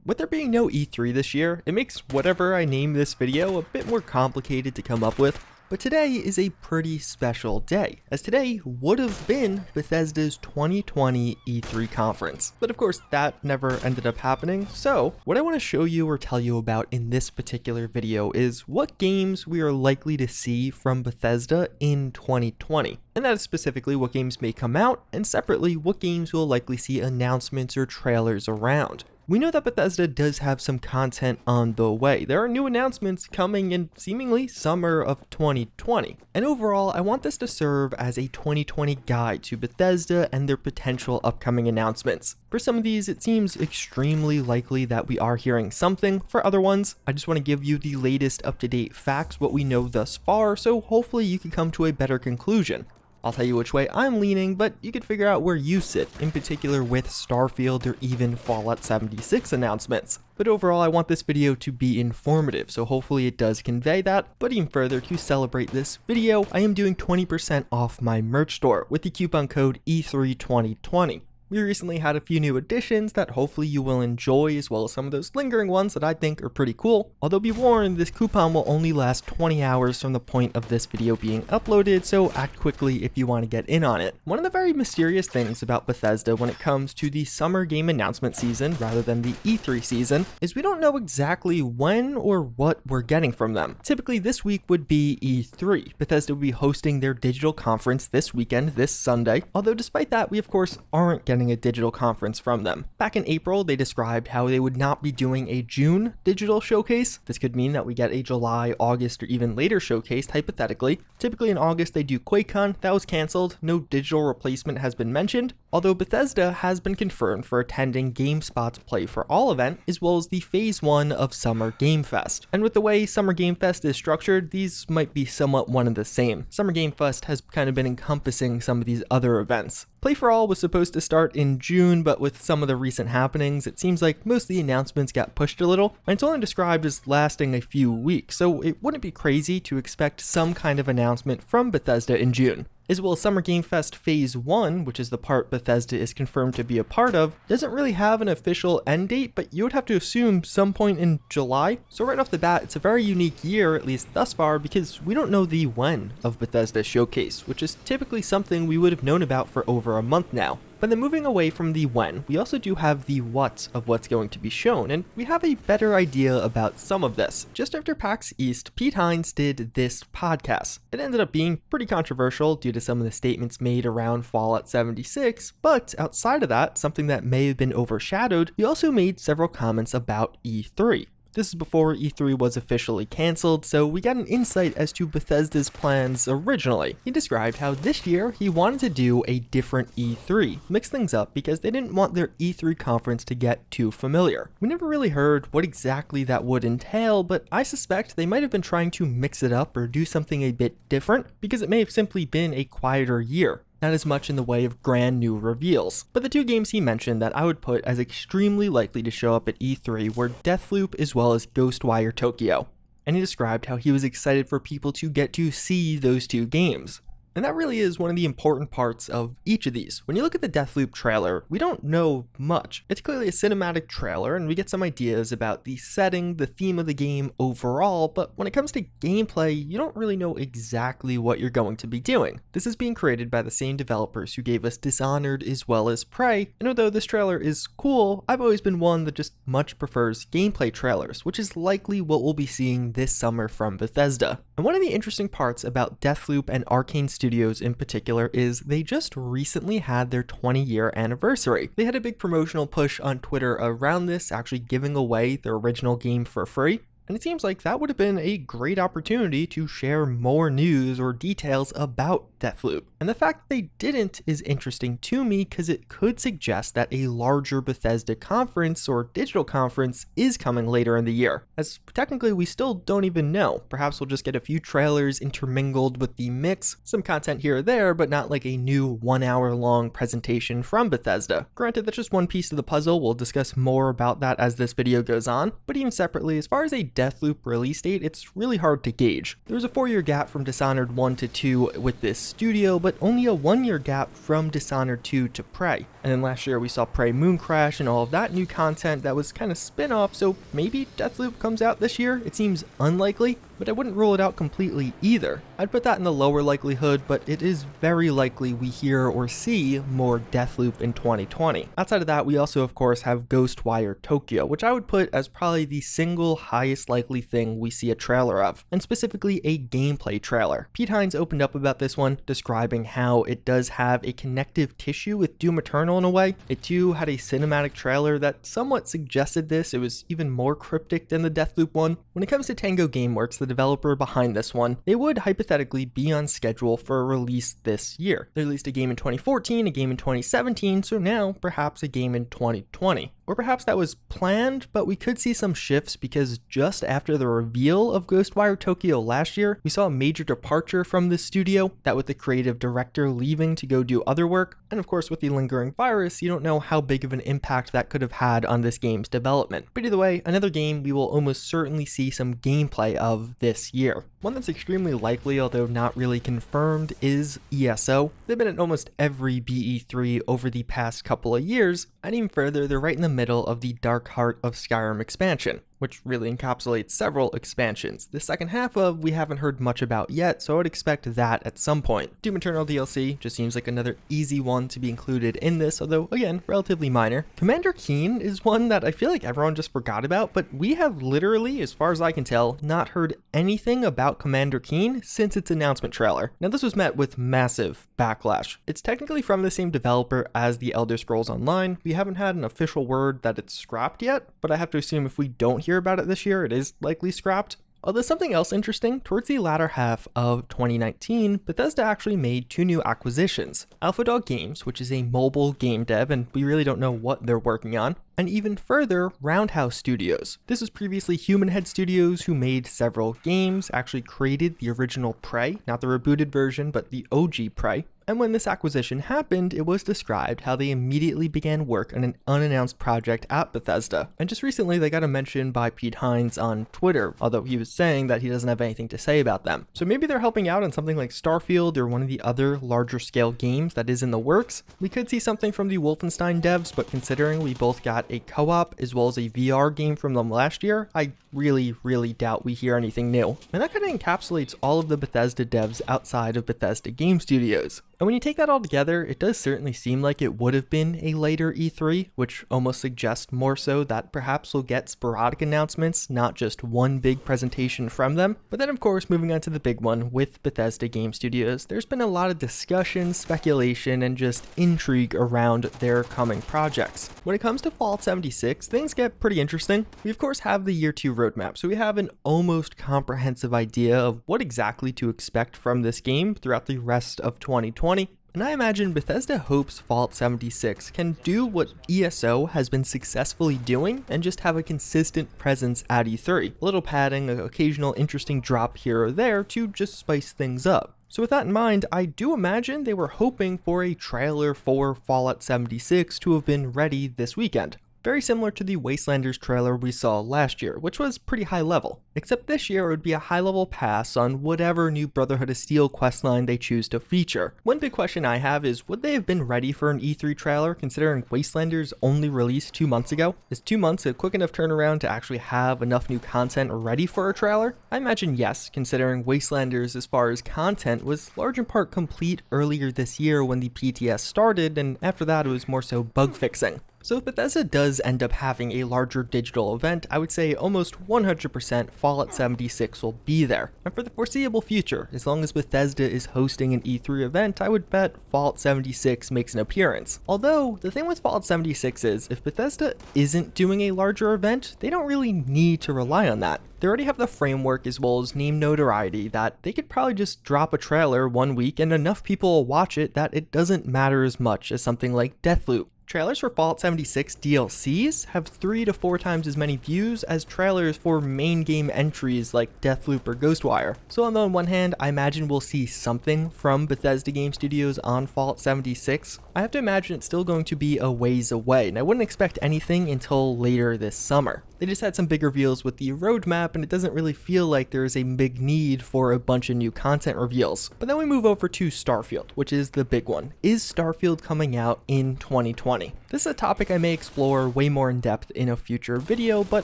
With there being no E3 this year, it makes whatever I name this video a bit more complicated to come up with, but today is a pretty special day, as today would have been Bethesda's 2020 E3 conference. But of course, that never ended up happening, so what I want to show you or tell you about in this particular video is what games we are likely to see from Bethesda in 2020. And that is specifically what games may come out, and separately, what games we'll likely see announcements or trailers around. We know that Bethesda does have some content on the way. There are new announcements coming in seemingly summer of 2020. And overall, I want this to serve as a 2020 guide to Bethesda and their potential upcoming announcements. For some of these, it seems extremely likely that we are hearing something. For other ones, I just want to give you the latest up-to-date facts, what we know thus far, so hopefully you can come to a better conclusion. I'll tell you which way I'm leaning, but you could figure out where you sit, in particular with Starfield or even Fallout 76 announcements. But overall, I want this video to be informative, so hopefully it does convey that. But even further, to celebrate this video, I am doing 20% off my merch store with the coupon code E32020. We recently had a few new additions that hopefully you will enjoy, as well as some of those lingering ones that I think are pretty cool. Although be warned, this coupon will only last 20 hours from the point of this video being uploaded, so act quickly if you want to get in on it. One of the very mysterious things about Bethesda when it comes to the summer game announcement season rather than the E3 season is we don't know exactly when or what we're getting from them. Typically this week would be E3. Bethesda will be hosting their digital conference this weekend, this Sunday, although despite that we of course aren't getting a digital conference from them. Back in April, they described how they would not be doing a June digital showcase. This could mean that we get a July, August, or even later showcase, hypothetically. Typically in August, they do QuakeCon. That was canceled. No digital replacement has been mentioned, although Bethesda has been confirmed for attending GameSpot's Play for All event, as well as the Phase 1 of Summer Game Fest. And with the way Summer Game Fest is structured, these might be somewhat one and the same. Summer Game Fest has kind of been encompassing some of these other events. Play for All was supposed to start in June, but with some of the recent happenings, it seems like most of the announcements got pushed a little, and it's only described as lasting a few weeks, so it wouldn't be crazy to expect some kind of announcement from Bethesda in June. As well as Summer Game Fest Phase 1, which is the part Bethesda is confirmed to be a part of, doesn't really have an official end date, but you would have to assume some point in July. So right off the bat, it's a very unique year, at least thus far, because we don't know the when of Bethesda's showcase, which is typically something we would have known about for over a month now. But then moving away from the when, we also do have the what of what's going to be shown, and we have a better idea about some of this. Just after PAX East, Pete Hines did this podcast. It ended up being pretty controversial due to some of the statements made around Fallout 76, but outside of that, something that may have been overshadowed, he also made several comments about E3. This is before E3 was officially cancelled, so we got an insight as to Bethesda's plans originally. He described how this year he wanted to do a different E3, mix things up because they didn't want their E3 conference to get too familiar. We never really heard what exactly that would entail, but I suspect they might have been trying to mix it up or do something a bit different because it may have simply been a quieter year. Not as much in the way of grand new reveals. But the two games he mentioned that I would put as extremely likely to show up at E3 were Deathloop as well as Ghostwire Tokyo. And he described how he was excited for people to get to see those two games. And that really is one of the important parts of each of these. When you look at the Deathloop trailer, we don't know much. It's clearly a cinematic trailer, and we get some ideas about the setting, the theme of the game overall, but when it comes to gameplay, you don't really know exactly what you're going to be doing. This is being created by the same developers who gave us Dishonored as well as Prey, and although this trailer is cool, I've always been one that just much prefers gameplay trailers, which is likely what we'll be seeing this summer from Bethesda. And one of the interesting parts about Deathloop and Arcane Studios in particular is they just recently had their 20-year anniversary. They had a big promotional push on Twitter around this, actually giving away their original game for free. And it seems like that would have been a great opportunity to share more news or details about Deathloop. And the fact that they didn't is interesting to me because it could suggest that a larger Bethesda conference or digital conference is coming later in the year, as technically we still don't even know. Perhaps we'll just get a few trailers intermingled with the mix, some content here or there, but not like a new 1 hour long presentation from Bethesda. Granted, that's just one piece of the puzzle. We'll discuss more about that as this video goes on, but even separately, as far as a Deathloop release date, it's really hard to gauge. There was a 4-year gap from Dishonored 1 to 2 with this studio, but only a 1-year gap from Dishonored 2 to Prey. And then last year we saw Prey Mooncrash and all of that new content that was kind of spin-off, so maybe Deathloop comes out this year? It seems unlikely, but I wouldn't rule it out completely either. I'd put that in the lower likelihood, but it is very likely we hear or see more Deathloop in 2020. Outside of that, we also of course have Ghostwire Tokyo, which I would put as probably the single highest likely thing we see a trailer of, and specifically a gameplay trailer. Pete Hines opened up about this one, describing how it does have a connective tissue with Doom Eternal in a way. It too had a cinematic trailer that somewhat suggested this. It was even more cryptic than the Deathloop one. When it comes to Tango Gameworks, the developer behind this one, they would hypothetically be on schedule for a release this year. They released a game in 2014, a game in 2017, so now perhaps a game in 2020. Or perhaps that was planned, but we could see some shifts because just after the reveal of Ghostwire Tokyo last year, we saw a major departure from this studio, that with the creative director leaving to go do other work, and of course with the lingering virus, you don't know how big of an impact that could have had on this game's development. But either way, another game we will almost certainly see some gameplay of this year. One that's extremely likely, although not really confirmed, is ESO. They've been at almost every BE3 over the past couple of years, and even further, they're right in the middle of the Dark Heart of Skyrim expansion, which really encapsulates several expansions. The second half of we haven't heard much about yet, so I would expect that at some point. Doom Eternal DLC just seems like another easy one to be included in this, although again, relatively minor. Commander Keen is one that I feel like everyone just forgot about, but we have literally, as far as I can tell, not heard anything about Commander Keen since its announcement trailer. Now this was met with massive backlash. It's technically from the same developer as the Elder Scrolls Online. We haven't had an official word that it's scrapped yet, but I have to assume if we don't hear about it this year, it is likely scrapped. Although something else interesting, towards the latter half of 2019, Bethesda actually made 2 new acquisitions. AlphaDog Games, which is a mobile game dev, and we really don't know what they're working on, and even further, Roundhouse Studios. This was previously Human Head Studios, who made several games, actually created the original Prey, not the rebooted version, but the OG Prey. And when this acquisition happened, it was described how they immediately began work on an unannounced project at Bethesda. And just recently, they got a mention by Pete Hines on Twitter, although he was saying that he doesn't have anything to say about them. So maybe they're helping out on something like Starfield or one of the other larger scale games that is in the works. We could see something from the Wolfenstein devs, but considering we both got a co-op as well as a VR game from them last year, I really doubt we hear anything new. And that kind of encapsulates all of the Bethesda devs outside of Bethesda Game Studios. And when you take that all together, it does certainly seem like it would have been a later E3, which almost suggests more so that perhaps we'll get sporadic announcements, not just one big presentation from them. But then of course, moving on to the big one with Bethesda Game Studios, there's been a lot of discussion, speculation, and just intrigue around their coming projects. When it comes to Fallout 76, things get pretty interesting. We of course have the year 2 roadmap, so we have an almost comprehensive idea of what exactly to expect from this game throughout the rest of 2020. And I imagine Bethesda hopes Fallout 76 can do what ESO has been successfully doing and just have a consistent presence at E3. A little padding, an occasional interesting drop here or there to just spice things up. So with that in mind, I do imagine they were hoping for a trailer for Fallout 76 to have been ready this weekend. Very similar to the Wastelanders trailer we saw last year, which was pretty high level. Except this year it would be a high level pass on whatever new Brotherhood of Steel questline they choose to feature. One big question I have is, would they have been ready for an E3 trailer considering Wastelanders only released 2 months ago? Is 2 months a quick enough turnaround to actually have enough new content ready for a trailer? I imagine yes, considering Wastelanders as far as content was large in part complete earlier this year when the PTS started, and after that it was more so bug fixing. So if Bethesda does end up having a larger digital event, I would say almost 100% Fallout 76 will be there. And for the foreseeable future, as long as Bethesda is hosting an E3 event, I would bet Fallout 76 makes an appearance. Although, the thing with Fallout 76 is, if Bethesda isn't doing a larger event, they don't really need to rely on that. They already have the framework as well as name notoriety that they could probably just drop a trailer 1 week and enough people will watch it that it doesn't matter as much as something like Deathloop. Trailers for Fallout 76 DLCs have 3 to 4 times as many views as trailers for main game entries like Deathloop or Ghostwire. So on the one hand, I imagine we'll see something from Bethesda Game Studios on Fallout 76. I have to imagine it's still going to be a ways away, and I wouldn't expect anything until later this summer. They just had some big reveals with the roadmap, and it doesn't really feel like there is a big need for a bunch of new content reveals. But then we move over to Starfield, which is the big one. Is Starfield coming out in 2020? This is a topic I may explore way more in depth in a future video, but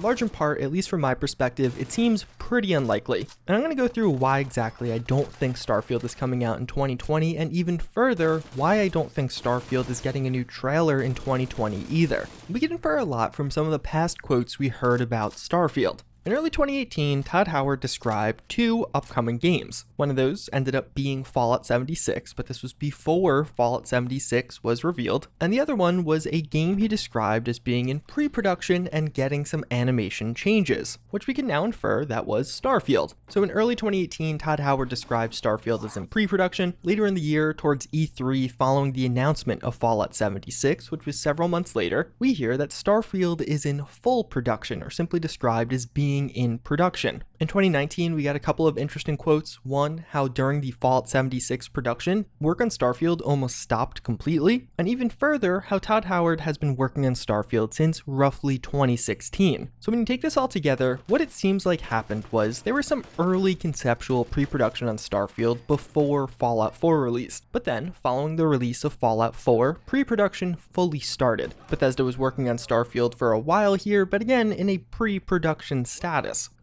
large in part, at least from my perspective, it seems pretty unlikely. And I'm going to go through why exactly I don't think Starfield is coming out in 2020, and even further, why I don't think Starfield is getting a new trailer in 2020 either. We can infer a lot from some of the past quotes we heard about Starfield. In early 2018, Todd Howard described 2 upcoming games. One of those ended up being Fallout 76, but this was before Fallout 76 was revealed, and the other one was a game he described as being in pre-production and getting some animation changes, which we can now infer that was Starfield. So in early 2018, Todd Howard described Starfield as in pre-production. Later in the year, towards E3, following the announcement of Fallout 76, which was several months later, we hear that Starfield is in full production, or simply described as being in production. In 2019, we got a couple of interesting quotes. One, how during the Fallout 76 production, work on Starfield almost stopped completely, and even further, how Todd Howard has been working on Starfield since roughly 2016. So when you take this all together, what it seems like happened was there was some early conceptual pre-production on Starfield before Fallout 4 released, but then, following the release of Fallout 4, pre-production fully started. Bethesda was working on Starfield for a while here, but again, in a pre-production status.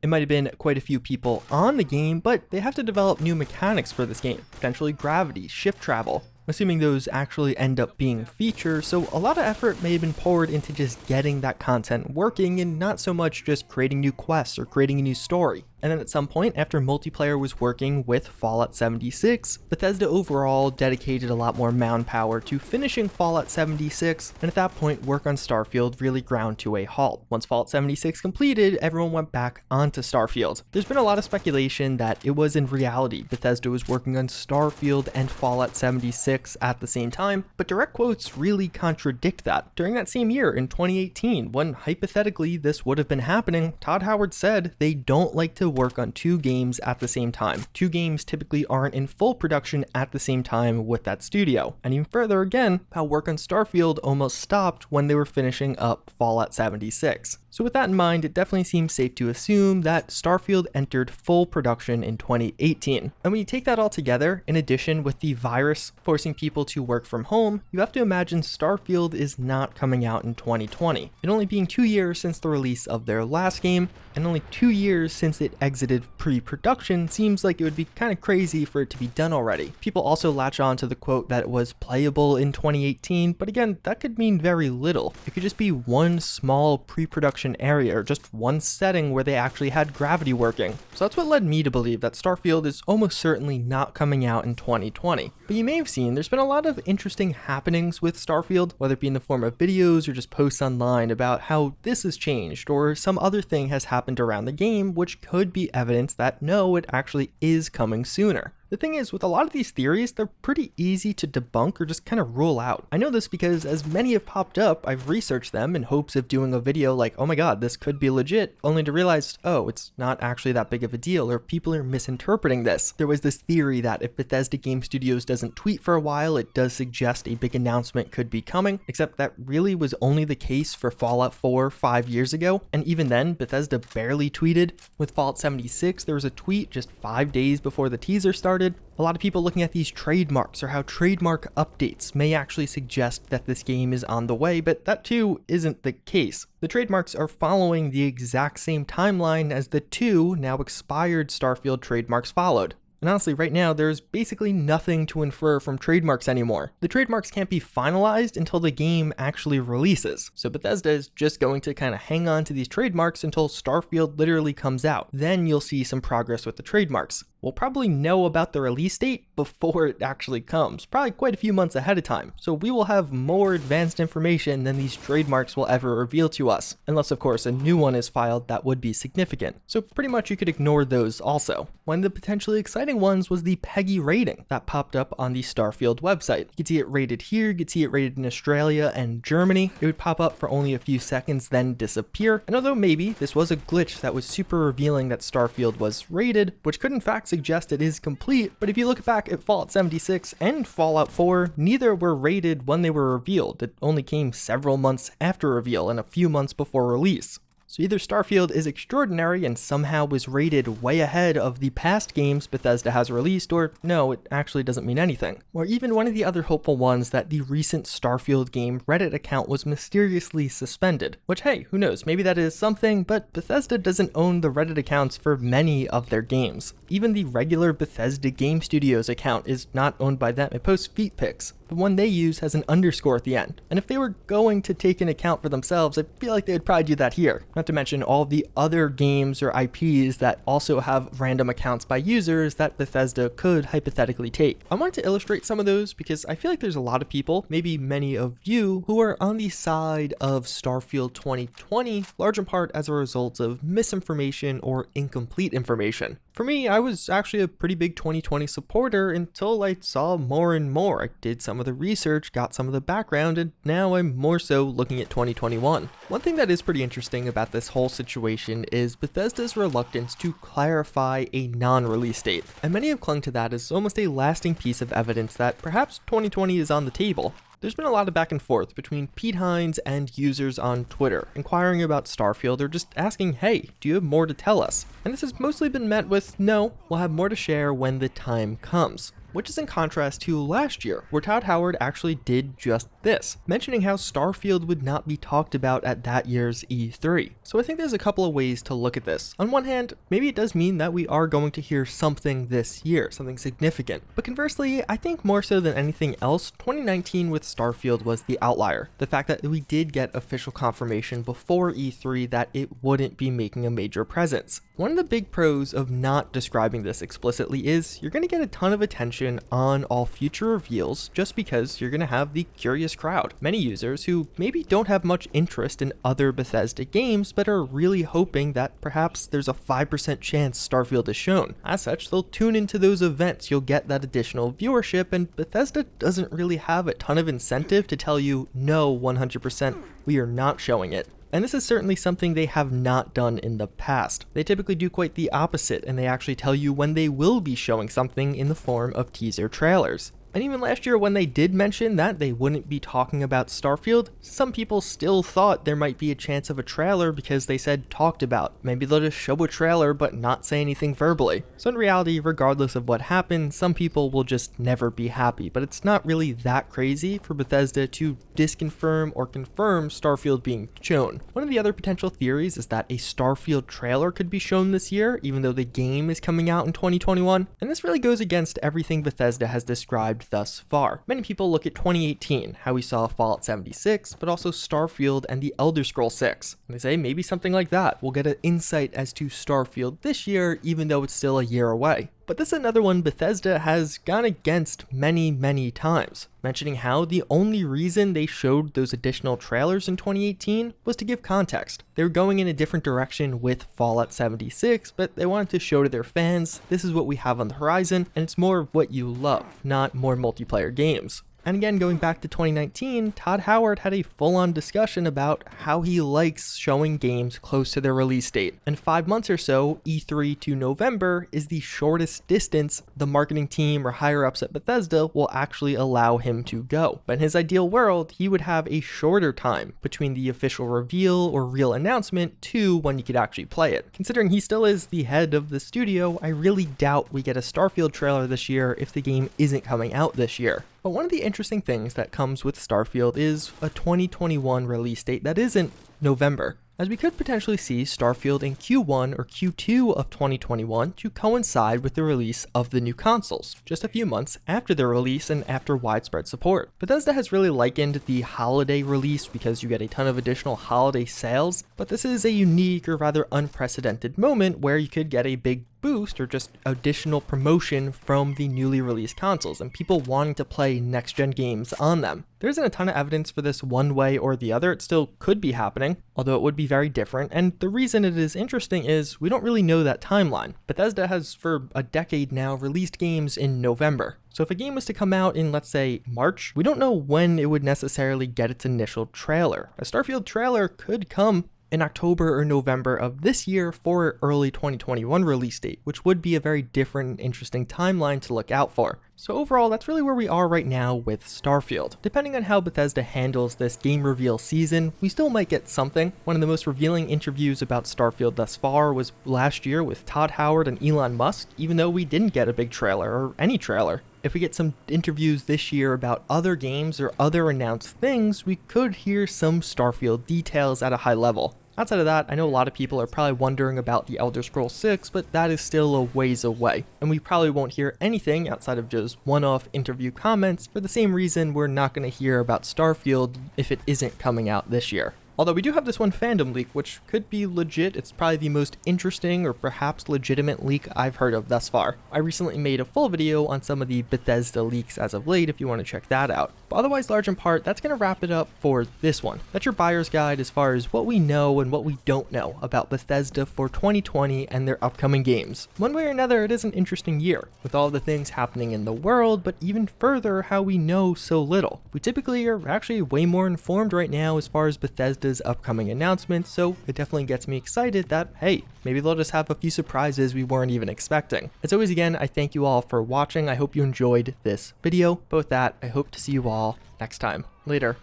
It might have been quite a few people on the game, but they have to develop new mechanics for this game, potentially gravity, ship travel, assuming those actually end up being features, so a lot of effort may have been poured into just getting that content working and not so much just creating new quests or creating a new story. And then at some point, after multiplayer was working with Fallout 76, Bethesda overall dedicated a lot more manpower to finishing Fallout 76, and at that point, work on Starfield really ground to a halt. Once Fallout 76 completed, everyone went back onto Starfield. There's been a lot of speculation that it was in reality Bethesda was working on Starfield and Fallout 76 at the same time, but direct quotes really contradict that. During that same year, in 2018, when hypothetically this would have been happening, Todd Howard said they don't like to work on 2 games at the same time. 2 games typically aren't in full production at the same time with that studio. And even further again, how work on Starfield almost stopped when they were finishing up Fallout 76. So with that in mind, it definitely seems safe to assume that Starfield entered full production in 2018. And when you take that all together, in addition with the virus forcing people to work from home, you have to imagine Starfield is not coming out in 2020. It only being 2 years since the release of their last game, and only 2 years since it exited pre-production seems like it would be kind of crazy for it to be done already. People also latch on to the quote that it was playable in 2018, but again, that could mean very little. It could just be one small pre-production area or just one setting where they actually had gravity working. So that's what led me to believe that Starfield is almost certainly not coming out in 2020. But you may have seen there's been a lot of interesting happenings with Starfield, whether it be in the form of videos or just posts online about how this has changed or some other thing has happened around the game, which could be evidence that no, it actually is coming sooner. The thing is, with a lot of these theories, they're pretty easy to debunk or just kind of rule out. I know this because as many have popped up, I've researched them in hopes of doing a video like, oh my god, this could be legit, only to realize, oh, it's not actually that big of a deal, or people are misinterpreting this. There was this theory that if Bethesda Game Studios doesn't tweet for a while, it does suggest a big announcement could be coming, except that really was only the case for Fallout 4 5 years ago, and even then, Bethesda barely tweeted. With Fallout 76, there was a tweet just 5 days before the teaser started. A lot of people looking at these trademarks or how trademark updates may actually suggest that this game is on the way, but that too isn't the case. The trademarks are following the exact same timeline as the 2 now expired Starfield trademarks followed. And honestly, right now, there's basically nothing to infer from trademarks anymore. The trademarks can't be finalized until the game actually releases. So Bethesda is just going to kind of hang on to these trademarks until Starfield literally comes out. Then you'll see some progress with the trademarks. We'll probably know about the release date before it actually comes, probably quite a few months ahead of time. So we will have more advanced information than these trademarks will ever reveal to us. Unless, of course, a new one is filed that would be significant. So pretty much you could ignore those also. One of the potentially exciting ones was the PEGI rating that popped up on the Starfield website. You could see it rated here, you could see it rated in Australia and Germany. It would pop up for only a few seconds, then disappear. And although maybe this was a glitch that was super revealing that Starfield was rated, which could in fact suggest it is complete, but if you look back at Fallout 76 and Fallout 4, neither were rated when they were revealed. It only came several months after reveal and a few months before release. So either Starfield is extraordinary and somehow was rated way ahead of the past games Bethesda has released, or no, it actually doesn't mean anything. Or even one of the other hopeful ones that the recent Starfield game Reddit account was mysteriously suspended. Which, hey, who knows, maybe that is something, but Bethesda doesn't own the Reddit accounts for many of their games. Even the regular Bethesda Game Studios account is not owned by them. It posts feet pics. The one they use has an underscore at the end. And if they were going to take an account for themselves, I feel like they would probably do that here. Not to mention all the other games or IPs that also have random accounts by users that Bethesda could hypothetically take. I wanted to illustrate some of those because I feel like there's a lot of people, maybe many of you, who are on the side of Starfield 2020, large in part as a result of misinformation or incomplete information. For me, I was actually a pretty big 2020 supporter until I saw more and more. I did some of the research, got some of the background, and now I'm more so looking at 2021. One thing that is pretty interesting about this whole situation is Bethesda's reluctance to clarify a non-release date, and many have clung to that as almost a lasting piece of evidence that perhaps 2020 is on the table. There's been a lot of back and forth between Pete Hines and users on Twitter, inquiring about Starfield or just asking, hey, do you have more to tell us? And this has mostly been met with, no, we'll have more to share when the time comes. Which is in contrast to last year, where Todd Howard actually did just this, mentioning how Starfield would not be talked about at that year's E3. So I think there's a couple of ways to look at this. On one hand, maybe it does mean that we are going to hear something this year, something significant. But conversely, I think more so than anything else, 2019 with Starfield was the outlier. The fact that we did get official confirmation before E3 that it wouldn't be making a major presence. One of the big pros of not describing this explicitly is you're going to get a ton of attention on all future reveals just because you're going to have the curious crowd. Many users who maybe don't have much interest in other Bethesda games but are really hoping that perhaps there's a 5% chance Starfield is shown. As such, they'll tune into those events, you'll get that additional viewership, and Bethesda doesn't really have a ton of incentive to tell you, no, 100%, we are not showing it. And this is certainly something they have not done in the past. They typically do quite the opposite, and they actually tell you when they will be showing something in the form of teaser trailers. And even last year when they did mention that they wouldn't be talking about Starfield, some people still thought there might be a chance of a trailer because they said talked about. Maybe they'll just show a trailer but not say anything verbally. So in reality, regardless of what happens, some people will just never be happy, but it's not really that crazy for Bethesda to disconfirm or confirm Starfield being shown. One of the other potential theories is that a Starfield trailer could be shown this year, even though the game is coming out in 2021. And this really goes against everything Bethesda has described thus far. Many people look at 2018, how we saw Fallout 76, but also Starfield and the Elder Scrolls 6. And they say maybe something like that. We'll get an insight as to Starfield this year, even though it's still a year away. But this is another one Bethesda has gone against many times, mentioning how the only reason they showed those additional trailers in 2018 was to give context. They were going in a different direction with Fallout 76, but they wanted to show to their fans, this is what we have on the horizon, and it's more of what you love, not more multiplayer games. And again, going back to 2019, Todd Howard had a full-on discussion about how he likes showing games close to their release date. And 5 months or so, E3 to November, is the shortest distance the marketing team or higher-ups at Bethesda will actually allow him to go. But in his ideal world, he would have a shorter time between the official reveal or real announcement to when you could actually play it. Considering he still is the head of the studio, I really doubt we get a Starfield trailer this year if the game isn't coming out this year. But one of the interesting things that comes with Starfield is a 2021 release date that isn't November, as we could potentially see Starfield in Q1 or Q2 of 2021 to coincide with the release of the new consoles, just a few months after their release and after widespread support. Bethesda has really likened the holiday release because you get a ton of additional holiday sales, but this is a unique or rather unprecedented moment where you could get a big boost or just additional promotion from the newly released consoles and people wanting to play next-gen games on them. There isn't a ton of evidence for this one way or the other. It still could be happening, although it would be very different, and the reason it is interesting is we don't really know that timeline. Bethesda has for a decade now released games in November. So if a game was to come out in, let's say, March, we don't know when it would necessarily get its initial trailer. A Starfield trailer could come in October or November of this year for an early 2021 release date, which would be a very different and interesting timeline to look out for. So overall, that's really where we are right now with Starfield. Depending on how Bethesda handles this game reveal season, we still might get something. One of the most revealing interviews about Starfield thus far was last year with Todd Howard and Elon Musk, even though we didn't get a big trailer or any trailer. If we get some interviews this year about other games or other announced things, we could hear some Starfield details at a high level. Outside of that, I know a lot of people are probably wondering about the Elder Scrolls 6, but that is still a ways away, and we probably won't hear anything outside of just one-off interview comments for the same reason we're not going to hear about Starfield if it isn't coming out this year. Although we do have this one fandom leak, which could be legit. It's probably the most interesting or perhaps legitimate leak I've heard of thus far. I recently made a full video on some of the Bethesda leaks as of late if you want to check that out. But otherwise, large in part, that's going to wrap it up for this one. That's your buyer's guide as far as what we know and what we don't know about Bethesda for 2020 and their upcoming games. One way or another, it is an interesting year, with all the things happening in the world, but even further, how we know so little. We typically are actually way more informed right now as far as Bethesda's upcoming announcements, so it definitely gets me excited that, hey, maybe they'll just have a few surprises we weren't even expecting. As always, again, I thank you all for watching. I hope you enjoyed this video, but with that, I hope to see you all next time. Later.